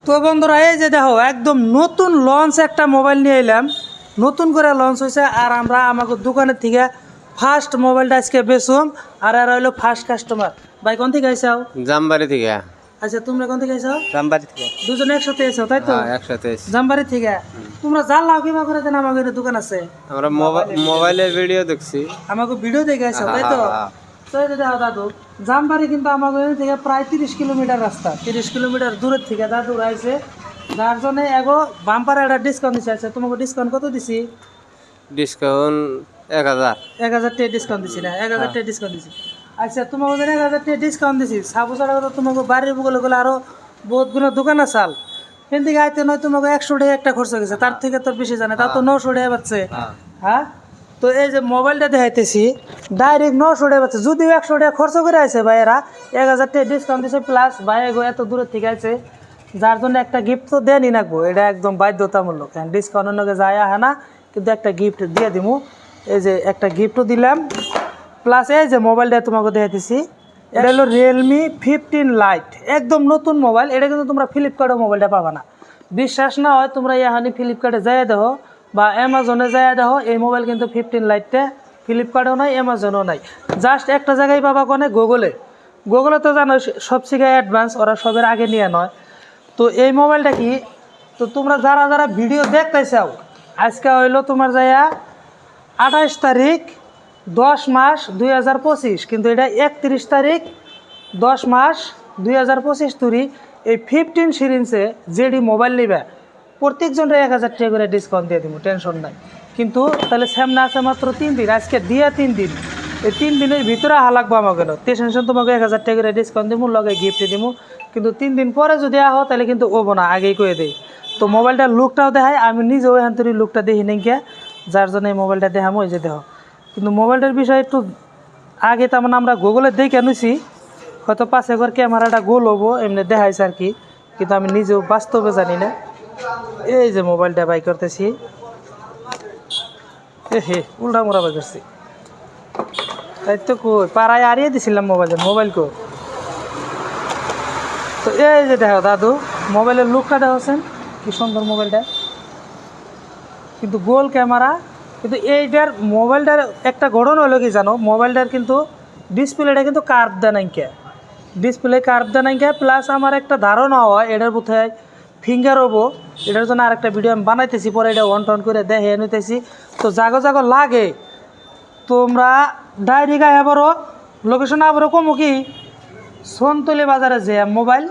তো বন্ধুরা এই যে দেখো একদম নতুন লঞ্চ একটা মোবাইল নিয়ে এলাম, নতুন করে লঞ্চ হয়েছে। আর আমরা আমাকে দোকানের থেকে ফার্স্ট মোবাইলটা আজকে বেচুম। আর আর হইলো ফার্স্ট কাস্টমার। ভাই কোন থেকে আইসাও? জামবাড়ি থেকে। আচ্ছা তোমরা কোন থেকে আইসাও? জামবাড়ি থেকে। দুজনে একসাথে এসো তাই তো? হ্যাঁ একসাথে এসেছি। জামবাড়ি থেকে। তোমরা জানলাও কিবা করে দেন আমাকে দোকান আছে? আমরা মোবাইলের ভিডিও দেখছি। আমাকে ভিডিও দেখে আইসো তাই তো? তো এই যে দেখো দাদু, জামবাড়ি কিন্তু আমাকে এখান থেকে প্রায় 30 কিলোমিটার রাস্তা, 30 কিলোমিটার দূরের থেকে দাদু আইছে। যার জন্য এগো বাম্পার একটা ডিসকাউন্ট দিছে। আচ্ছা তোমাকে ডিসকাউন্ট কত দিছি? ডিসকাউন্ট 1000। 1000 টাকা ডিসকাউন্ট দিছি না? 1000 টাকা ডিসকাউন্ট দিছি। আচ্ছা তোমাকে যেন 1000 টাকা ডিসকাউন্ট দিছি, সাবু ছাড়া তো তোমাকে বাড়ির বগলে গেলে আরো বহুত গুলো দোকান আছে। সেখান থেকে আইতে নয় তোমাকে 100 টাকা একটা খরচ গেছে, তার থেকে তোর বেশি জানে, তার তো 900 টাকা পাচ্ছে। হ্যাঁ তো এই যে মোবাইলটা দেখাইতেছি ডাইরেক্ট 900 টাকা পাচ্ছে, যদিও 100 টাকা খরচ করে আছে ভাইয়েরা, 1000 টাকা ডিসকাউন্ট দিছে। প্লাস ভাই এত দূরের থেকে আছে, যার জন্য একটা গিফট তো দেয়নি রাখবো, এটা একদম বাধ্যতামূলক। ডিসকাউন্টের লগে যায় আহে না, কিন্তু একটা গিফট দিয়ে দিমু। এই যে একটা গিফটও দিলাম, প্লাস এই যে মোবাইলটা তোমাকে দেখাইতেছি, এটা হলো রিয়েলমি 15 লাইট, একদম নতুন মোবাইল। এটা কিন্তু তোমরা ফ্লিপকার্টে মোবাইলটা পাবা না। বিশ্বাস না হয় তোমরা ইয়াহানি ফ্লিপকার্টে যাই দেখো বা অ্যামাজনে যাই দেখো, এই মোবাইল কিন্তু 15 লাইটটা ফ্লিপকার্টেও নাই, অ্যামাজনেও নাই। জাস্ট একটা জায়গায় পাবা কোনে, গুগলে। গুগলে তো জানো সবথেকে অ্যাডভান্স, ওরা সবের আগে নিয়ে নয়। তো এই মোবাইলটা কি, তো তোমরা যারা যারা ভিডিও দেখতে চাও, আজকে হইলো তোমার যাইয়া 28 তারিখ 10 মাস 2025, কিন্তু এটা 31 তারিখ 10 মাস 2025 তুরি। এই 15 সিরিজে যেডি মোবাইল নিবে প্রত্যেকজনরা 1000 টাকা করে ডিসকাউন্ট দিয়ে দিব, টেনশন নাই। কিন্তু তাহলে সামনে আছে মাত্র 3 দিন, আজকে দিয়ে 3 দিন, এই 3 দিনের ভিতরে লাগবো আমাকে। টেনশন, তোমাকে 1000 টাকা করে ডিসকাউন্ট দিব, লগে গিফট দিব। কিন্তু 3 দিন পরে যদি আহ তাহলে কিন্তু ওবো না, আগেই করে দেই। তো মোবাইলটার লুকটাও দেখায়, আমি নিজেও এখান থেকে লুকটা দেখি নাই গিয়া, যার জন্য এই মোবাইলটা দেখামো। এই যে দেখো, কিন্তু মোবাইলটার বিষয়ে একটু আগে তেমন আমরা গুগলে দেখে নিছি, হয়তো পাশে ঘর ক্যামেরাটা গোল হবো এমনি দেখাইছে আর কি, কিন্তু আমি নিজেও বাস্তবে জানি না। এই যে মোবাইলটা বাই করতেছি, হে উল্টা মোড়া বাই করছি, তাই তো কই পাড়ায় আরিয়ে দিছিলাম মোবাইল কো। তো এই যে দেখো দাদু, মোবাইলের লুকটা দেখছেন কি সুন্দর মোবাইলটা, কিন্তু গোল ক্যামেরা। কিন্তু এইটার মোবাইলটার একটা ঘটনা হলো কি জানো, মোবাইলটার কিন্তু ডিসপ্লেটা কিন্তু কার্ভ দেয় নাই, ডিসপ্লে কার্ভ দেয় নাই। প্লাস আমার একটা ধারণা হয় এটার বোধহয় ফিঙ্গার হবো, এটার জন্য আরেকটা ভিডিও আমি বানাইতেছি, পরে এটা অন টন করে দেখে নিতেছি। তো জাগো জাগো লাগে তোমরা ডাইরেক্ট আবারও লোকেশন আবারও কমো কি সোনতলি বাজারে যে মোবাইল,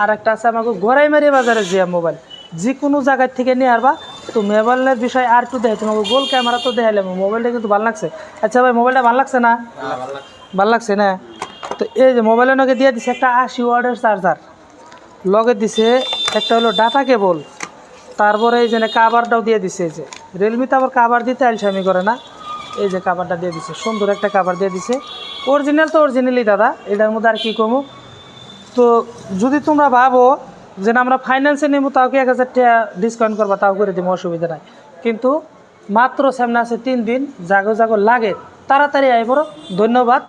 আর একটা আছে আমাকে গোড়াইমারি বাজারে যে মোবাইল, যে কোনো জায়গার থেকে নিয়ে আসবা। তো মোবাইলের বিষয় আর একটু দেখে, তোমাকে গোল ক্যামেরা তো দেখাইলাম, মোবাইলটা কিন্তু ভালো লাগছে। আচ্ছা ভাই মোবাইলটা ভালো লাগছে না? ভালো লাগছে না? তো এই যে মোবাইলের লগে দিয়ে দিছে একটা 80 ওয়াটের চার্জার, লগে দিছে একটা হলো ডাটা কেবল, তারপরে এই যে কাভারটাও দিয়ে দিছে। এই যে রিয়েলমিতে আবার কাভার দিতে আলসামি করে না, এই যে কাভারটা দিয়ে দিছে, সুন্দর একটা কাভার দিয়ে দিছে। অরিজিনাল তো অরিজিনালি দাদা, এটার মধ্যে আর কি কমু। তো যদি তোমরা ভাবো যে আমরা ফাইন্যান্সে নেবো, তাও কি 1000 টাকা ডিসকাউন্ট করবা, তাও করে দিব, অসুবিধা নাই। কিন্তু মাত্র সামনে আছে 3 দিন, জাগো জাগো লাগে তাড়াতাড়ি আই পড়ো। ধন্যবাদ।